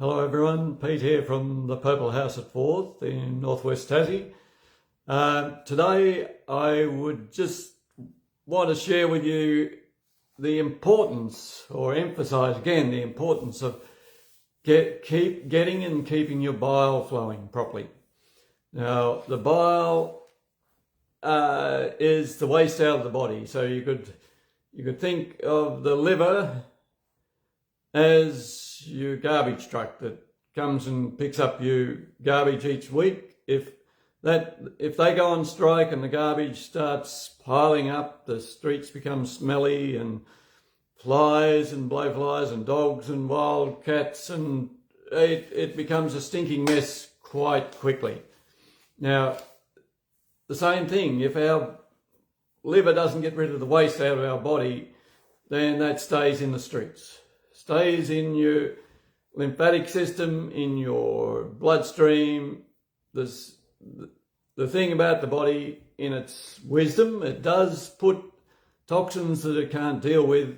Hello everyone, Pete here from the Purple House at Forth in northwest Tassie. Today I would just want to share with you the importance, or emphasise again the importance of getting and keeping your bile flowing properly. Now the bile is the waste out of the body, so you could think of the liver as your garbage truck that comes and picks up your garbage each week. If they go on strike and the garbage starts piling up, the streets become smelly, and flies and blowflies and dogs and wild cats, and it becomes a stinking mess quite quickly. Now, the same thing, if our liver doesn't get rid of the waste out of our body, then that stays in the streets. Stays in your lymphatic system, in your bloodstream. The thing about the body, in its wisdom, it does put toxins that it can't deal with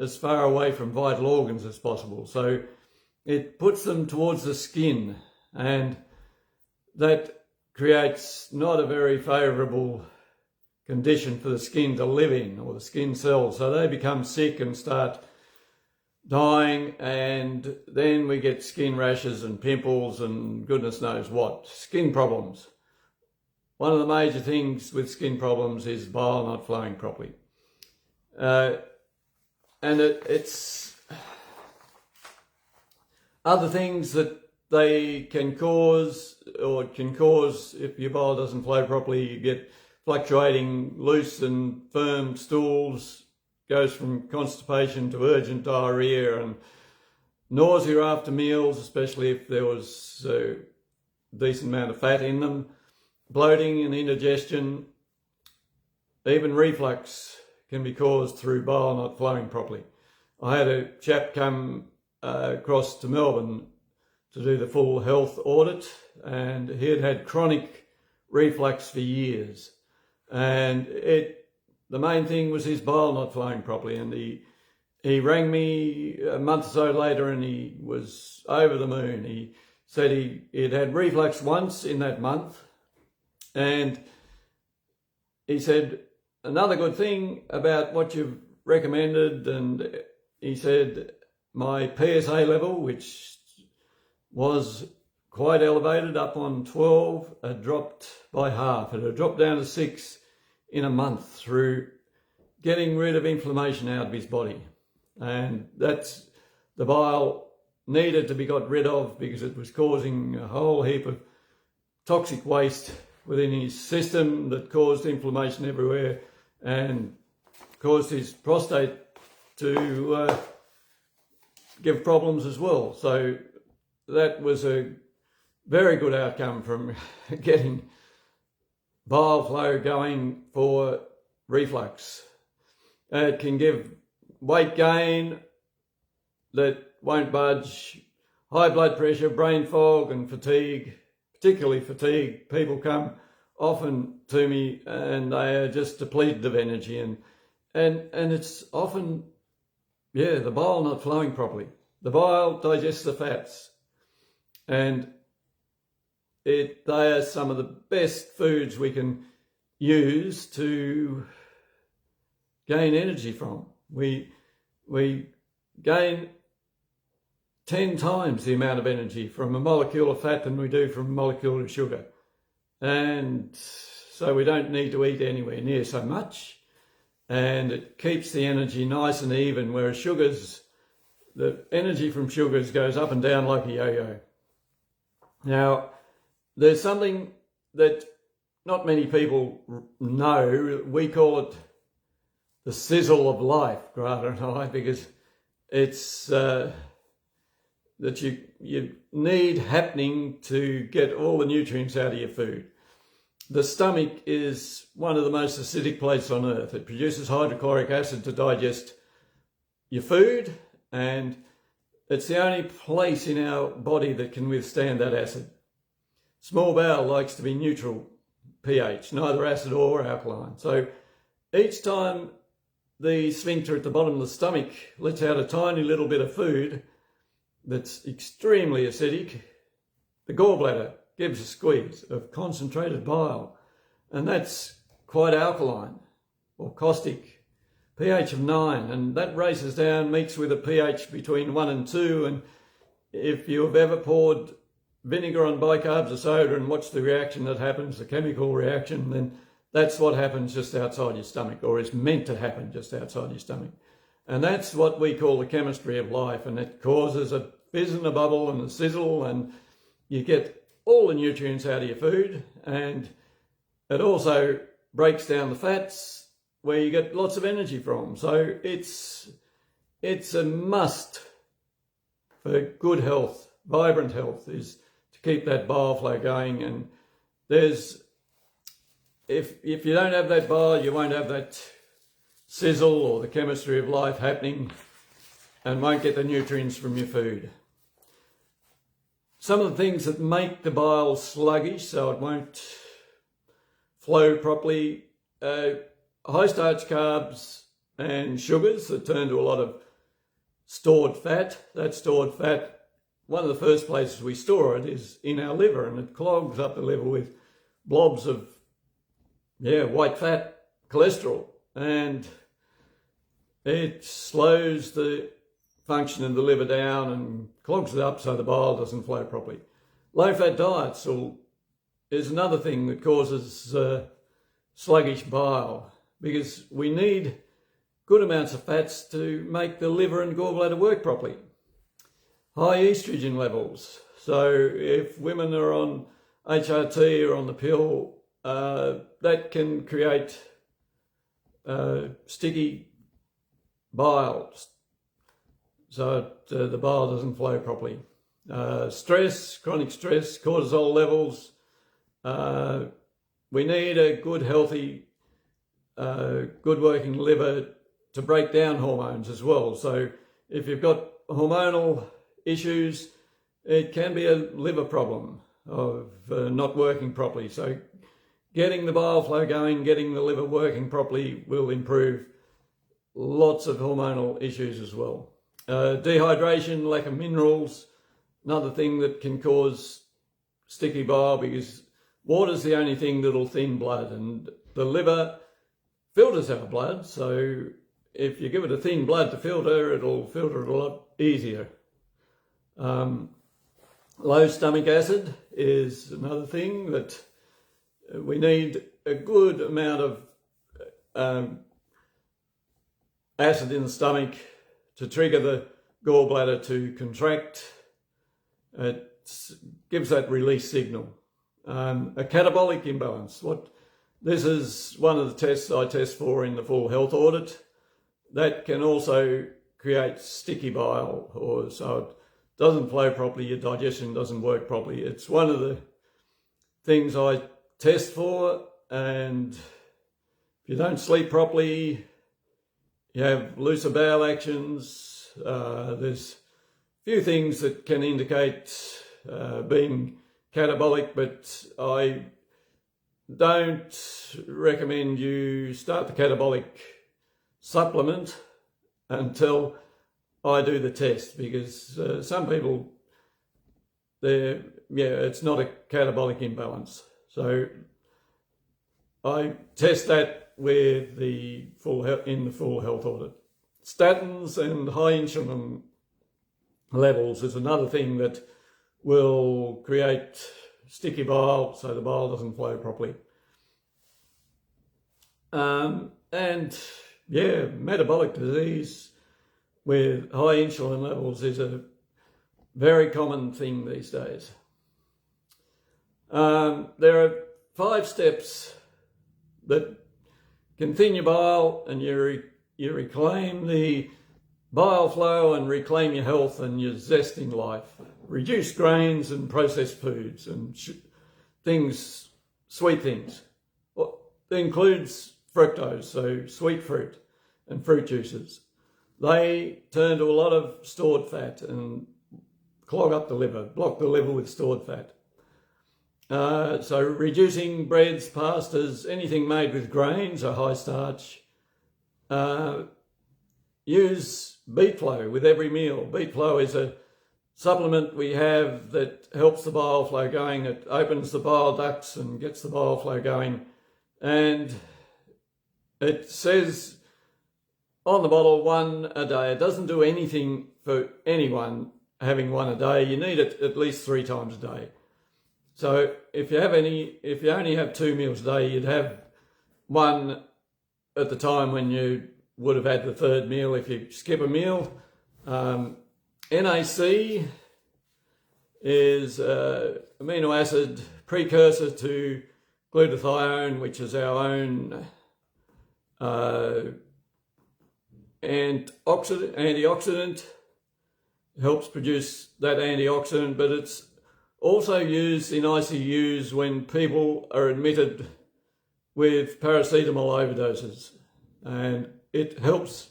as far away from vital organs as possible. So it puts them towards the skin, and that creates not a very favourable condition for the skin to live in, or the skin cells. So they become sick and start dying, and then we get skin rashes and pimples and goodness knows what, skin problems. One of the major things with skin problems is bile not flowing properly. And it's other things that they can cause, or it can cause if your bile doesn't flow properly. You get fluctuating loose and firm stools, goes from constipation to urgent diarrhea and nausea after meals, especially if there was a decent amount of fat in them, bloating and indigestion. Even reflux can be caused through bile not flowing properly. I had a chap come across to Melbourne to do the full health audit, and he had had chronic reflux for years, and the main thing was his bile not flowing properly. And he rang me a month or so later, and he was over the moon. He said he'd had reflux once in that month, and he said, another good thing about what you've recommended, and he said, my PSA level, which was quite elevated, up on 12, had dropped by half. It had dropped down to 6 in a month through getting rid of inflammation out of his body. And that's the bile needed to be got rid of, because it was causing a whole heap of toxic waste within his system that caused inflammation everywhere and caused his prostate to give problems as well. So that was a very good outcome from getting bile flow going for reflux. It can give weight gain that won't budge, high blood pressure, brain fog and fatigue, particularly fatigue. People come often to me and they are just depleted of energy, and it's often, the bile not flowing properly. The bile digests the fats, and they are some of the best foods we can use to gain energy from. We gain 10 times the amount of energy from a molecule of fat than we do from a molecule of sugar. And so we don't need to eat anywhere near so much, and it keeps the energy nice and even, whereas the energy from sugars goes up and down like a yo-yo. Now, there's something that not many people know. We call it the sizzle of life, Greta and I, because it's that you need happening to get all the nutrients out of your food. The stomach is one of the most acidic places on earth. It produces hydrochloric acid to digest your food, and it's the only place in our body that can withstand that acid. Small bowel likes to be neutral pH, neither acid or alkaline. So each time the sphincter at the bottom of the stomach lets out a tiny little bit of food, that's extremely acidic, the gallbladder gives a squeeze of concentrated bile, and that's quite alkaline or caustic, pH of 9, and that races down, meets with a pH between 1 and 2, and if you've ever poured vinegar on bicarbs of soda and watched the reaction that happens, the chemical reaction, then that's what happens just outside your stomach, or is meant to happen just outside your stomach. And that's what we call the chemistry of life, and it causes a fizz and a bubble and a sizzle, and you get all the nutrients out of your food, and it also breaks down the fats where you get lots of energy from. So it's a must for good health, vibrant health, is to keep that bile flow going. And there's, if you don't have that bile, you won't have that sizzle or the chemistry of life happening, and won't get the nutrients from your food. Some of the things that make the bile sluggish, so it won't flow properly, high starch carbs and sugars that turn to a lot of stored fat. That stored fat, one of the first places we store it is in our liver, and it clogs up the liver with blobs of white fat, cholesterol, and it slows the function of the liver down and clogs it up so the bile doesn't flow properly. Low fat diets is another thing that causes sluggish bile, because we need good amounts of fats to make the liver and gallbladder work properly. High estrogen levels. So if women are on HRT or on the pill, that can create sticky bile, so the bile doesn't flow properly. Stress, chronic stress, cortisol levels. We need a good, healthy, good working liver to break down hormones as well. So if you've got hormonal issues, it can be a liver problem of not working properly. So getting the bile flow going, getting the liver working properly will improve lots of hormonal issues as well. Dehydration, lack of minerals, another thing that can cause sticky bile, because water's the only thing that'll thin blood, and the liver filters our blood. So if you give it a thin blood to filter, it'll filter it a lot easier. Low stomach acid is another thing that we need a good amount of acid in the stomach to trigger the gallbladder to contract. It gives that release signal. A catabolic imbalance. This is one of the tests I test for in the full health audit. That can also create sticky bile, or so it doesn't flow properly, your digestion doesn't work properly. It's one of the things I test for, and if you don't sleep properly, you have looser bowel actions. There's a few things that can indicate being catabolic, but I don't recommend you start the catabolic supplement until I do the test, because some people, it's not a catabolic imbalance. So I test that with the full health audit. Statins and high insulin levels is another thing that will create sticky bile, so the bile doesn't flow properly. Metabolic disease with high insulin levels is a very common thing these days. There are 5 steps that can thin your bile, and you reclaim the bile flow and reclaim your health and your zest in life. Reduce grains and processed foods and things, sweet things. That includes fructose, so sweet fruit and fruit juices. They turn to a lot of stored fat and clog up the liver, block the liver with stored fat. So reducing breads, pastas, anything made with grains or high starch. Use beet flow with every meal. Beet flow is a supplement we have that helps the bile flow going. It opens the bile ducts and gets the bile flow going. And it says on the bottle 1 a day. It doesn't do anything for anyone having 1 a day. You need it at least 3 times a day. So if you only have 2 meals a day, you'd have 1 at the time when you would have had the 3rd meal if you skip a meal. NAC is amino acid precursor to glutathione, which is our own antioxidant. It helps produce that antioxidant, but it's also used in ICUs when people are admitted with paracetamol overdoses, and it helps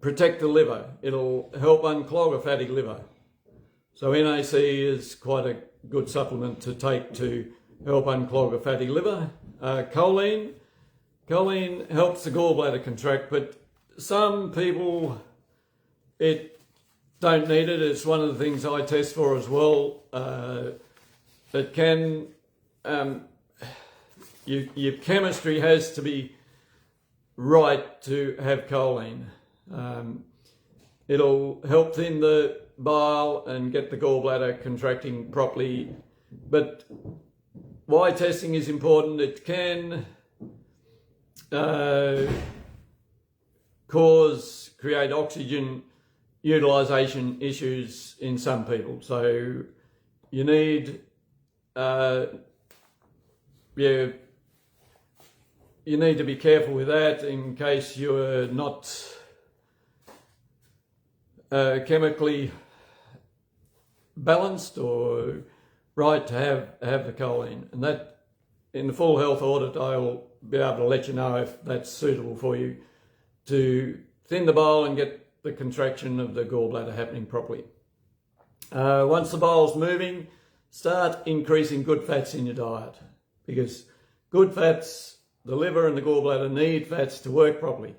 protect the liver. It'll help unclog a fatty liver. So NAC is quite a good supplement to take to help unclog a fatty liver. Choline helps the gallbladder contract, but some people don't need it. It's one of the things I test for as well. It can, your chemistry has to be right to have choline. It'll help thin the bile and get the gallbladder contracting properly. But why testing is important, it can create oxygen utilisation issues in some people. So you need you need to be careful with that in case you're not chemically balanced or right to have the choline. And that, in the full health audit, I'll be able to let you know if that's suitable for you to thin the bile and get the contraction of the gallbladder happening properly. Once the bile's moving, start increasing good fats in your diet, because good fats, the liver and the gallbladder need fats to work properly.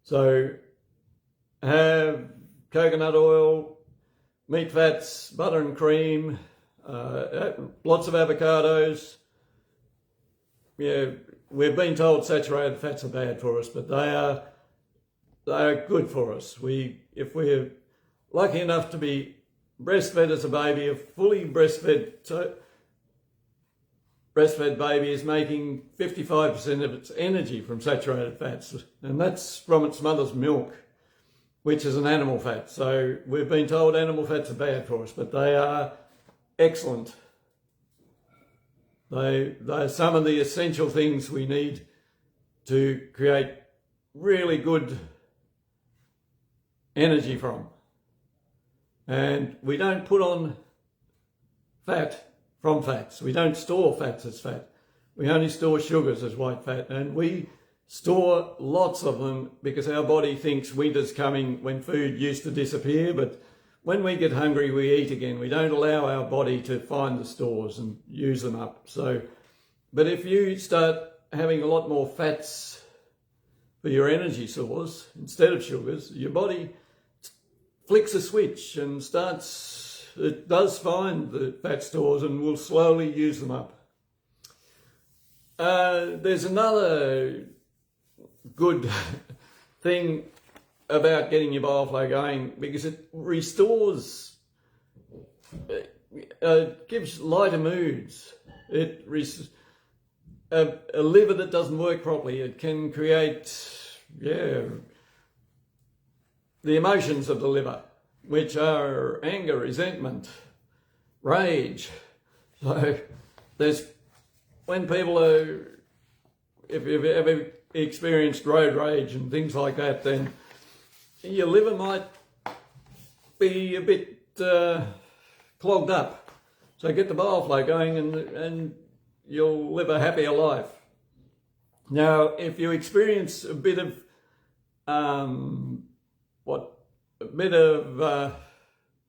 So have coconut oil, meat fats, butter and cream, lots of avocados. Yeah, we've been told saturated fats are bad for us, but they are good for us. If we're lucky enough to be breastfed as a baby, a fully breastfed baby is making 55% of its energy from saturated fats, and that's from its mother's milk, which is an animal fat. So we've been told animal fats are bad for us, but they are excellent. They are some of the essential things we need to create really good energy from. And we don't put on fat from fats. We don't store fats as fat. We only store sugars as white fat, and we store lots of them because our body thinks winter's coming when food used to disappear, but when we get hungry, we eat again. We don't allow our body to find the stores and use them up. But if you start having a lot more fats for your energy source instead of sugars, your body flicks a switch and it does find the fat stores and will slowly use them up. There's another good thing about getting your bile flow going, because it restores, gives lighter moods. A liver that doesn't work properly, it can create, the emotions of the liver, which are anger, resentment, rage. So when people are, if you've ever experienced road rage and things like that, then your liver might be a bit clogged up. So get the bile flow going and you'll live a happier life. Now, if you experience a bit of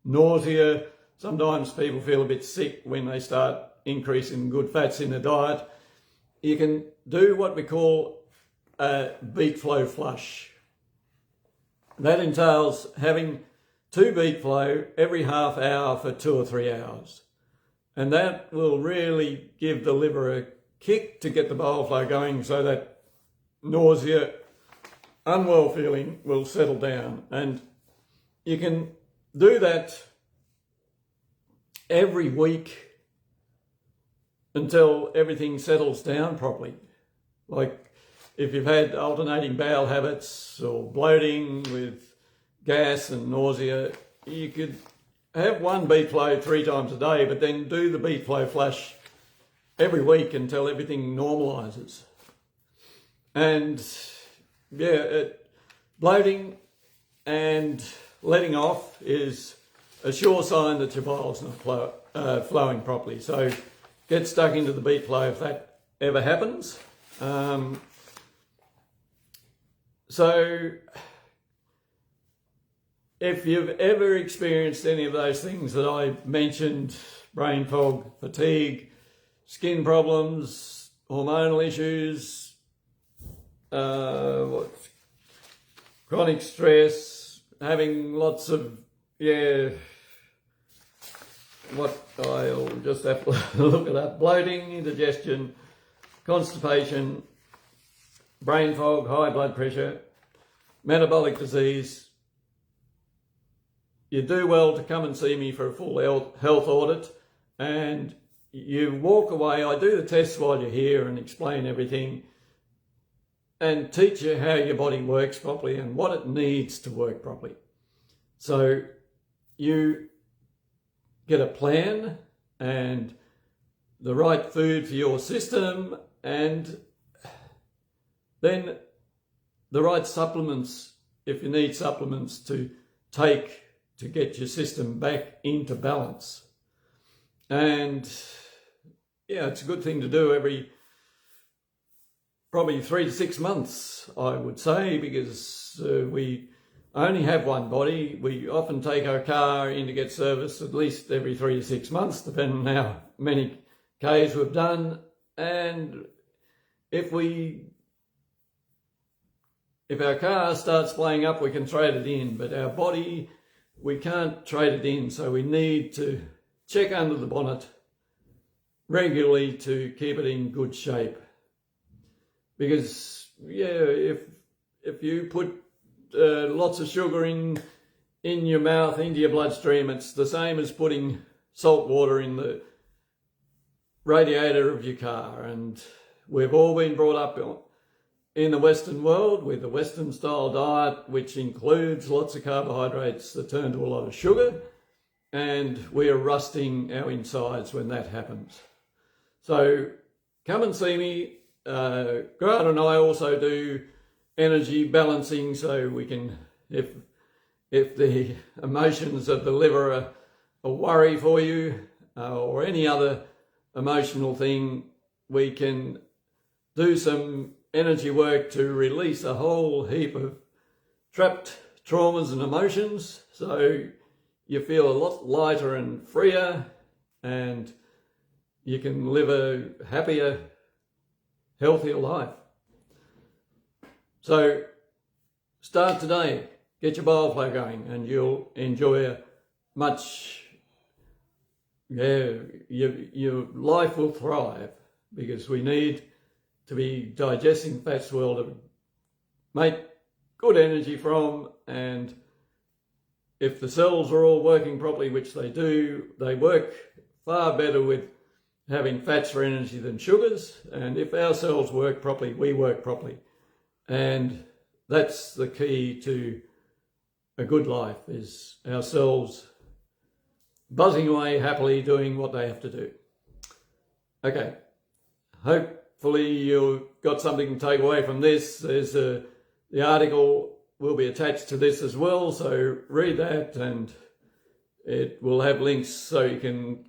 nausea, sometimes people feel a bit sick when they start increasing good fats in the diet, you can do what we call a beet flow flush. That entails having 2 beat flow every half hour for 2 or 3 hours. And that will really give the liver a kick to get the bile flow going, so that nausea, unwell feeling will settle down. And you can do that every week until everything settles down properly. Like if you've had alternating bowel habits or bloating with gas and nausea, you could have 1 beat flow 3 times a day, but then do the beat flow flush every week until everything normalises. And yeah, bloating and letting off is a sure sign that your bile's not flowing properly. So get stuck into the beat flow if that ever happens. So if you've ever experienced any of those things that I mentioned, brain fog, fatigue, skin problems, hormonal issues, chronic stress, having lots of, I'll just have to look it up, bloating, indigestion, constipation, brain fog, high blood pressure, metabolic disease, you do well to come and see me for a full health audit, and you walk away. I do the tests while you're here and explain everything and teach you how your body works properly and what it needs to work properly. So you get a plan and the right food for your system, and then the right supplements, if you need supplements to take to get your system back into balance. And yeah, it's a good thing to do every probably 3 to 6 months, I would say, because we only have one body. We often take our car in to get serviced at least every 3 to 6 months, depending on how many Ks we've done. And if our car starts playing up, we can trade it in, but our body, we can't trade it in. So we need to check under the bonnet regularly to keep it in good shape. Because if you put lots of sugar in your mouth, into your bloodstream, it's the same as putting salt water in the radiator of your car. And we've all been brought up in the Western world with a Western style diet, which includes lots of carbohydrates that turn to a lot of sugar, and we're rusting our insides when that happens. So come and see me. Grant and I also do energy balancing, so we can, if the emotions of the liver are a worry for you, or any other emotional thing, we can do some energy work to release a whole heap of trapped traumas and emotions, so you feel a lot lighter and freer, and you can live a happier, healthier life. So start today, get your bile flow going, and you'll enjoy a much, your life will thrive, because we need to be digesting fats well to make good energy from. And if the cells are all working properly, which they do, they work far better with having fats for energy than sugars. And if our cells work properly, we work properly. And that's the key to a good life, is our cells buzzing away happily doing what they have to do. Okay, hopefully you got something to take away from this. There's the article will be attached to this as well, so read that, and it will have links so you can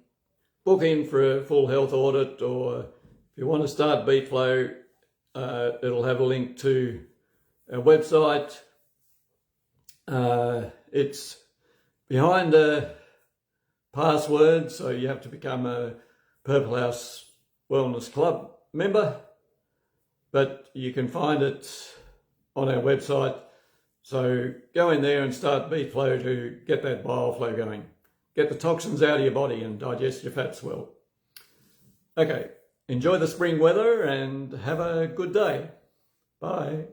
book in for a full health audit, or if you want to start beat flow, it'll have a link to our website. It's behind a password, so you have to become a Purple House Wellness Club member, but you can find it on our website So go in there and start beef flow to get that bile flow going. Get the toxins out of your body and digest your fats well. Okay, enjoy the spring weather and have a good day. Bye.